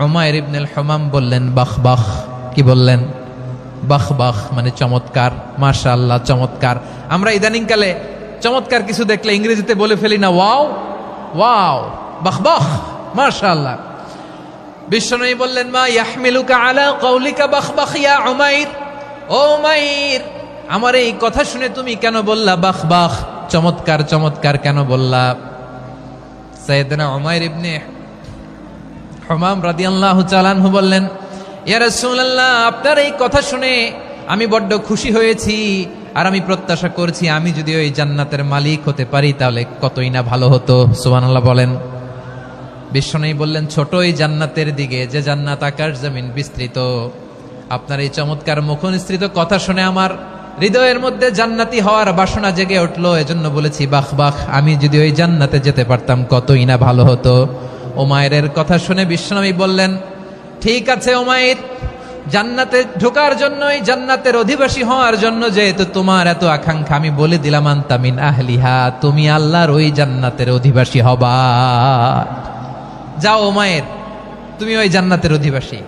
উমাইর ইবনে হুমাম বললেন বাহ বাহ। কি বললেন? বাহ বাহ মানে চমৎকার, মাশাআল্লাহ চমৎকার। আমরা ইদানিংকালে চমৎকার কিছু দেখলে ইংরেজিতে বলে ফেলি না ওয়াও ওয়াও, বাহ বাহ, মাশাআল্লাহ। বিশ্বনবী বললেন মা ইয়াহমিলুকা আলা কওলিকা বাহ বাহ ইয়া উমাইর। ও উমাইর, আমার এই কথা শুনে তুমি কেন বললা বাহ বাহ, চমৎকার চমৎকার কেন বললা? সাইয়েদনা উমাইর ইবনে হুমাম রাদিয়াল্লাহু তাআলা আনহু বললেন ইয়া রাসূলুল্লাহ, আপনার এই কথা শুনে আমি বড্ড খুশি হয়েছি, আর আমি প্রত্যাশা করছি আমি যদি ওই জান্নাতের মালিক হতে পারি তাহলে কতই না ভালো হতো। সুবহানাল্লাহ বলেন। বিশ্বনবী বললেন ছোট এই জান্নাতের দিকে, যে জান্নাত আকাশ জমিন বিস্তৃত। আপনার এই চমৎকার মুখনিসৃত কথা শুনে আমার হৃদয়ের মধ্যে জান্নাতি হওয়ার বাসনা জেগে উঠলো, এজন্য বলেছি বাহ বাহ, আমি যদি ওই জান্নাতে যেতে পারতাম কতই না ভালো হতো। উমাইরের কথা শুনে বিশ্বনবী বললেন ঠিক আছে উমাইর, জান্নাতে ঢোকার জন্য, এই জান্নাতের অধিবাসী হওয়ার জন্য যেহেতু তোমার এত আকাঙ্ক্ষা, আমি বলে দিলাম আনতা মিন আহলিহা, তুমি আল্লাহর ওই জান্নাতের অধিবাসী হবা। যাও উমাইর, তুমি ওই জান্নাতের অধিবাসী।